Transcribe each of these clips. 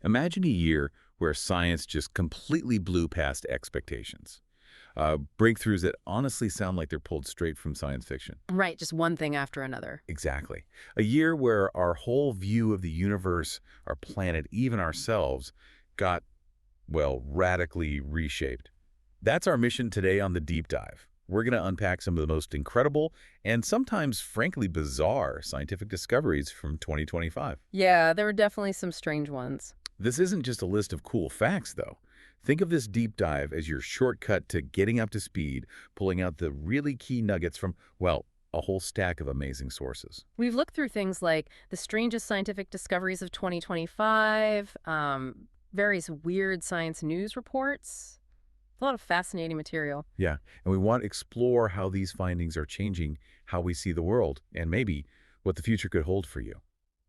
Imagine a year where science just completely blew past expectations. Breakthroughs that honestly sound like they're pulled straight from science fiction. Right, just one thing after another. Exactly. A year where our whole view of the universe, our planet, even ourselves, got, well, radically reshaped. That's our mission today on the Deep Dive. We're going to unpack some of the most incredible and sometimes, frankly, bizarre scientific discoveries from 2025. Yeah, there were definitely some strange ones. This isn't just a list of cool facts, though. Think of this deep dive as your shortcut to getting up to speed, pulling out the really key nuggets from, well, a whole stack of amazing sources. We've looked through things like the strangest scientific discoveries of 2025, various weird science news reports. A lot of fascinating material. Yeah, and we want to explore how these findings are changing how we see the world and maybe what the future could hold for you.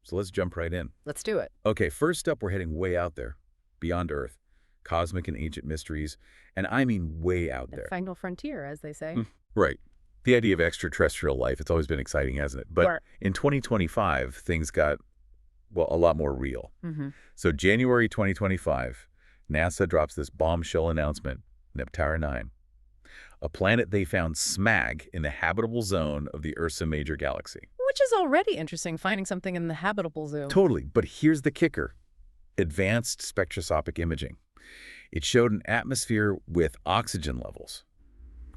So let's jump right in. Let's do it. Okay, first up, we're heading way out there, beyond Earth, cosmic and ancient mysteries, and I mean way out The there. final frontier, as they say. Right. The idea of extraterrestrial life, it's always been exciting, hasn't it? But Sure. in 2025, things got, well, a lot more real. Mm-hmm. So January 2025, NASA drops this bombshell announcement, Neptune 9, a planet they found smag in the habitable zone of the Ursa Major galaxy. Which is already interesting, finding something in the habitable zone. Totally, but here's the kicker. Advanced spectroscopic imaging. It showed an atmosphere with oxygen levels,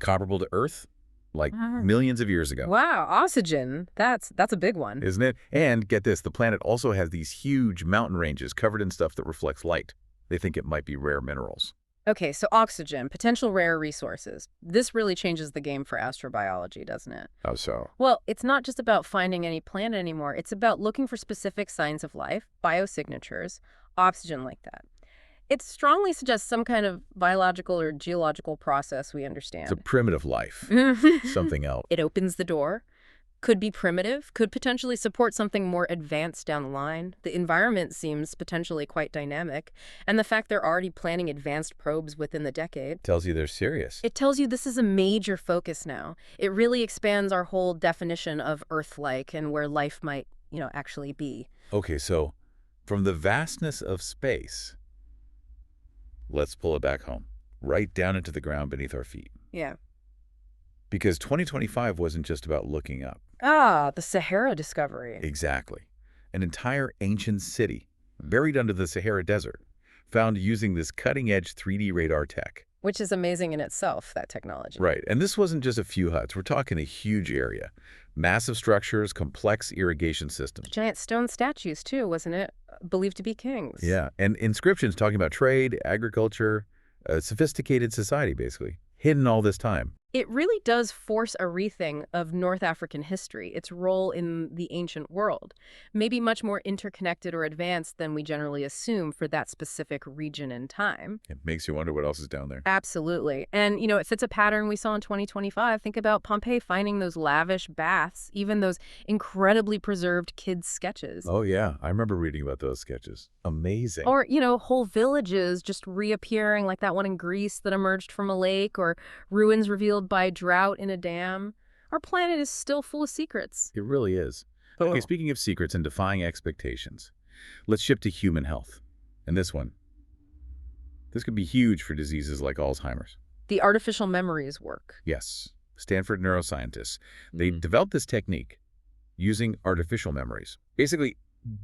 comparable to Earth, like millions of years ago. Wow, oxygen. That's a big one. Isn't it? And get this, the planet also has these huge mountain ranges covered in stuff that reflects light. They think it might be rare minerals. Okay, so oxygen, potential rare resources. This really changes the game for astrobiology, doesn't it? How so? Well, it's not just about finding any planet anymore. It's about looking for specific signs of life, biosignatures, oxygen like that. It strongly suggests some kind of biological or geological process we understand. It's a primitive life. Something else. It opens the door. Could be primitive, could potentially support something more advanced down the line. The environment seems potentially quite dynamic, and the fact they're already planning advanced probes within the decade. Tells you they're serious. It tells you this is a major focus now. It really expands our whole definition of Earth-like and where life might, actually be. Okay, so from the vastness of space, let's pull it back home, right down into the ground beneath our feet. Yeah. Because 2025 wasn't just about looking up. Ah, the Sahara discovery. Exactly. An entire ancient city, buried under the Sahara Desert, found using this cutting-edge 3D radar tech. Which is amazing in itself, that technology. Right, and this wasn't just a few huts. We're talking a huge area. Massive structures, complex irrigation systems. Giant stone statues, too, wasn't it? Believed to be kings. Yeah, and inscriptions talking about trade, agriculture, a sophisticated society, basically, hidden all this time. It really does force a rethink of North African history, its role in the ancient world, maybe much more interconnected or advanced than we generally assume for that specific region and time. It makes you wonder what else is down there. Absolutely. And, it fits a pattern we saw in 2025. Think about Pompeii finding those lavish baths, even those incredibly preserved kids' sketches. Oh, yeah. I remember reading about those sketches. Amazing. Or, whole villages just reappearing, like that one in Greece that emerged from a lake, or ruins revealed by drought in a dam. Our planet is still full of secrets. It really is. Okay, speaking of secrets and defying expectations, let's shift to human health. And this could be huge for diseases like Alzheimer's. The artificial memories work. Yes. Stanford neuroscientists, they developed this technique using artificial memories. Basically,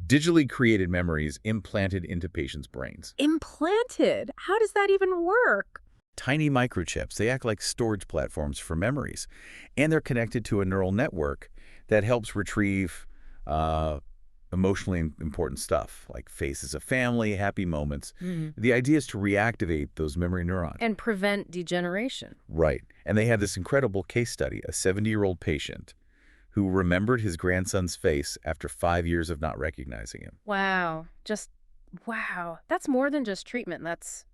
digitally created memories implanted into patients' brains. Implanted? How does that even work? Tiny microchips, they act like storage platforms for memories. And they're connected to a neural network that helps retrieve emotionally important stuff, like faces of family, happy moments. The idea is to reactivate those memory neurons. And prevent degeneration. Right. And they had this incredible case study, a 70-year-old patient who remembered his grandson's face after 5 years of not recognizing him. Wow. Wow. That's more than just treatment. That's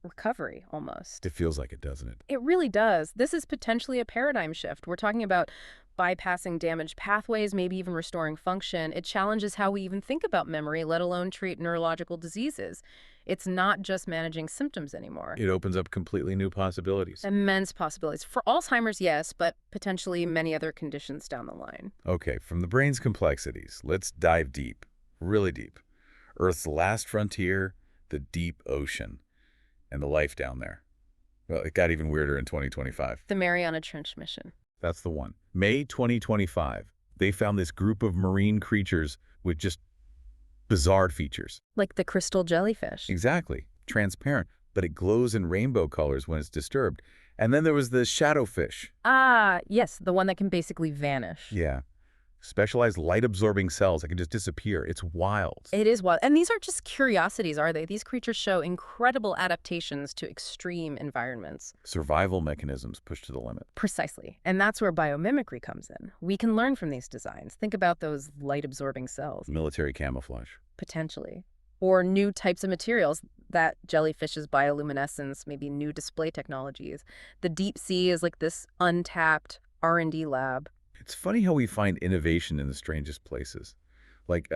recovery, almost. It feels like it, doesn't it? It really does. This is potentially a paradigm shift. We're talking about bypassing damaged pathways, maybe even restoring function. It challenges how we even think about memory, let alone treat neurological diseases. It's not just managing symptoms anymore. It opens up completely new possibilities. Immense possibilities. For Alzheimer's, yes, but potentially many other conditions down the line. Okay, from the brain's complexities, let's dive deep, really deep. Earth's last frontier, the deep ocean and the life down there. Well, it got even weirder in 2025. The Mariana Trench mission. That's the one. May 2025, they found this group of marine creatures with just bizarre features. Like the crystal jellyfish. Exactly. Transparent, but it glows in rainbow colors when it's disturbed. And then there was the shadowfish. Ah, yes, the one that can basically vanish. Yeah. Specialized light-absorbing cells that can just disappear. It's wild. It is wild. And these aren't just curiosities, are they? These creatures show incredible adaptations to extreme environments. Survival mechanisms pushed to the limit. Precisely. And that's where biomimicry comes in. We can learn from these designs. Think about those light-absorbing cells. Military camouflage. Potentially. Or new types of materials, that jellyfish's bioluminescence, maybe new display technologies. The deep sea is like this untapped R&D lab. It's funny how we find innovation in the strangest places. Like,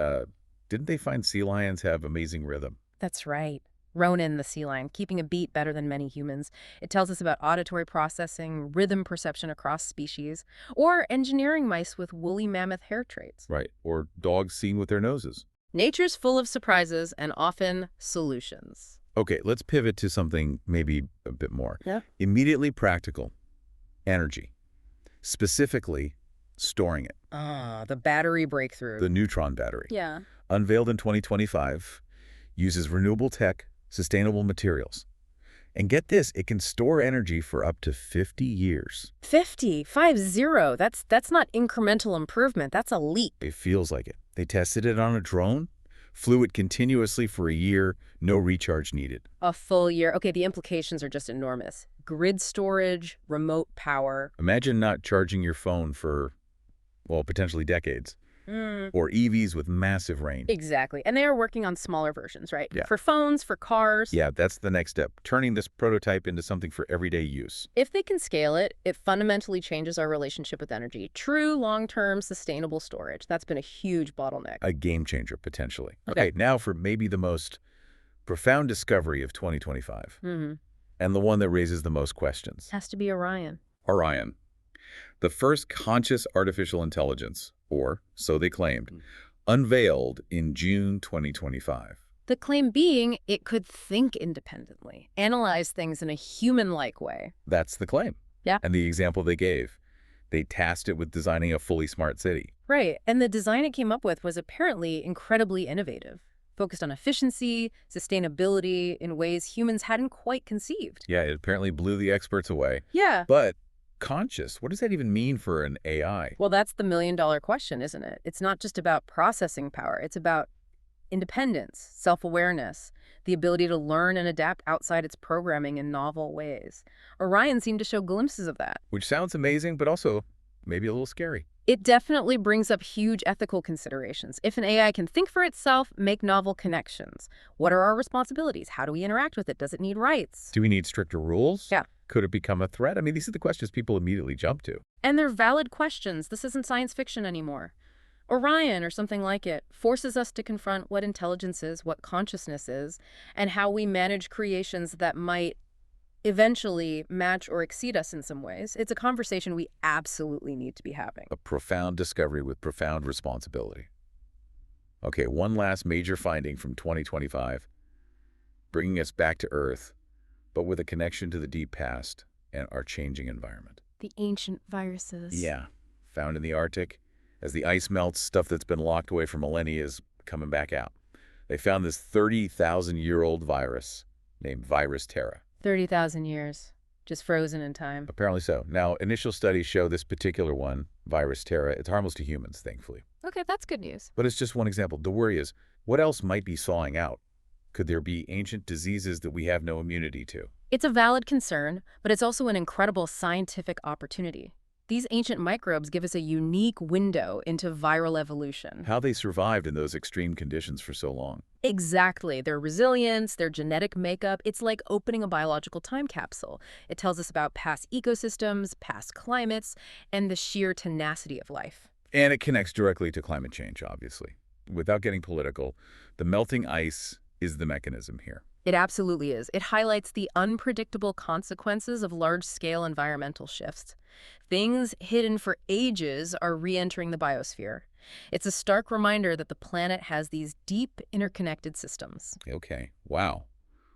didn't they find sea lions have amazing rhythm? That's right. Ronan, the sea lion, keeping a beat better than many humans. It tells us about auditory processing, rhythm perception across species, or engineering mice with woolly mammoth hair traits. Right. Or dogs seeing with their noses. Nature's full of surprises and often solutions. Okay, let's pivot to something maybe a bit more. Yeah. Immediately practical. Energy. Specifically, storing it. Ah, the battery breakthrough. The neutron battery. Yeah. Unveiled in 2025, uses renewable tech, sustainable materials. And get this, it can store energy for up to 50 years. 50. That's not incremental improvement. That's a leap. It feels like it. They tested it on a drone, flew it continuously for a year, no recharge needed. A full year. Okay, the implications are just enormous. Grid storage, remote power. Imagine not charging your phone for, well, potentially decades. Or EVs with massive range. Exactly. And they are working on smaller versions, right? Yeah. For phones, for cars. Yeah, that's the next step, turning this prototype into something for everyday use. If they can scale it, it fundamentally changes our relationship with energy. True long-term sustainable storage. That's been a huge bottleneck. A game changer, potentially. Okay. Okay, now for maybe the most profound discovery of 2025. And the one that raises the most questions. Has to be Orion. Orion. The first conscious artificial intelligence, or so they claimed, unveiled in June 2025. The claim being it could think independently, analyze things in a human-like way. That's the claim. Yeah. And the example they gave. They tasked it with designing a fully smart city. Right. And the design it came up with was apparently incredibly innovative, focused on efficiency, sustainability in ways humans hadn't quite conceived. Yeah, it apparently blew the experts away. Yeah. But conscious, what does that even mean for an AI? Well, that's the million-dollar question, isn't it? It's not just about processing power. It's about independence, self-awareness, the ability to learn and adapt outside its programming in novel ways. Orion seemed to show glimpses of that. Which sounds amazing, but also maybe a little scary. It definitely brings up huge ethical considerations. If an AI can think for itself, make novel connections, what are our responsibilities? How do we interact with it? Does it need rights? Do we need stricter rules? Yeah. Could it become a threat? I mean, these are the questions people immediately jump to. And they're valid questions. This isn't science fiction anymore. Orion, or something like it, forces us to confront what intelligence is, what consciousness is, and how we manage creations that might eventually match or exceed us in some ways. It's a conversation we absolutely need to be having. A profound discovery with profound responsibility. Okay, one last major finding from 2025, bringing us back to Earth, but with a connection to the deep past and our changing environment. The ancient viruses. Yeah, found in the Arctic. As the ice melts, stuff that's been locked away for millennia is coming back out. They found this 30,000-year-old virus named Virus Terra. 30,000 years, just frozen in time. Apparently so. Now, initial studies show this particular one, Virus Terra, it's harmless to humans, thankfully. Okay, that's good news. But it's just one example. The worry is, what else might be sawing out? Could there be ancient diseases that we have no immunity to? It's a valid concern, but it's also an incredible scientific opportunity. These ancient microbes give us a unique window into viral evolution. How they survived in those extreme conditions for so long. Exactly. Their resilience, their genetic makeup, it's like opening a biological time capsule. It tells us about past ecosystems, past climates, and the sheer tenacity of life. And it connects directly to climate change, obviously. Without getting political, the melting ice is the mechanism here. It absolutely is. It highlights the unpredictable consequences of large-scale environmental shifts. Things hidden for ages are re-entering the biosphere. It's a stark reminder that the planet has these deep interconnected systems. Okay, wow.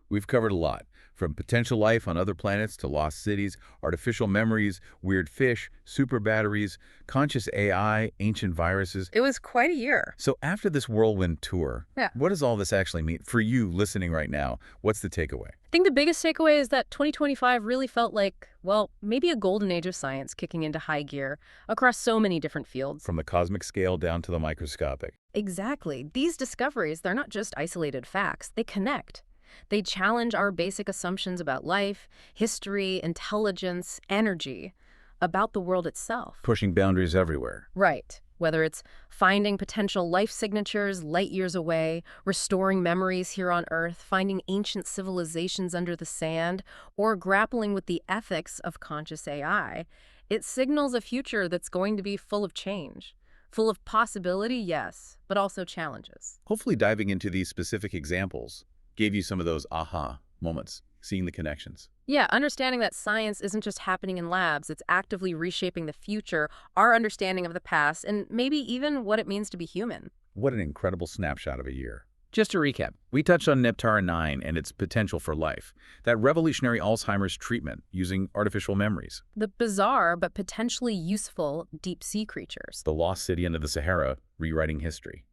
We've covered a lot, from potential life on other planets to lost cities, artificial memories, weird fish, super batteries, conscious AI, ancient viruses. It was quite a year. So after this whirlwind tour, Yeah. what does all this actually mean? For you listening right now, what's the takeaway? I think the biggest takeaway is that 2025 really felt like, well, maybe a golden age of science kicking into high gear across so many different fields. From the cosmic scale down to the microscopic. Exactly. These discoveries, they're not just isolated facts, they connect. They challenge our basic assumptions about life, history, intelligence, energy, about the world itself. Pushing boundaries everywhere. Right. Whether it's finding potential life signatures light years away, restoring memories here on Earth, finding ancient civilizations under the sand, or grappling with the ethics of conscious AI, it signals a future that's going to be full of change. Full of possibility, yes, but also challenges. Hopefully diving into these specific examples gave you some of those aha moments, seeing the connections. Yeah, understanding that science isn't just happening in labs, it's actively reshaping the future, our understanding of the past, and maybe even what it means to be human. What an incredible snapshot of a year. Just to recap, we touched on Neptara 9 and its potential for life, that revolutionary Alzheimer's treatment using artificial memories, The bizarre but potentially useful deep-sea creatures. the lost city under the Sahara rewriting history,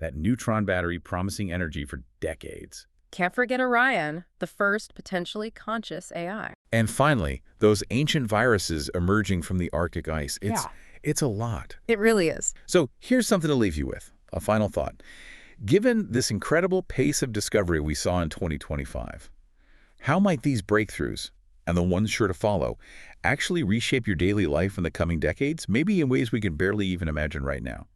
that neutron battery promising energy for decades. Can't forget Orion, the first potentially conscious AI. And finally, those ancient viruses emerging from the Arctic ice. It's a lot. It really is. So here's something to leave you with, a final thought. Given this incredible pace of discovery we saw in 2025, how might these breakthroughs, and the ones sure to follow, actually reshape your daily life in the coming decades, maybe in ways we can barely even imagine right now?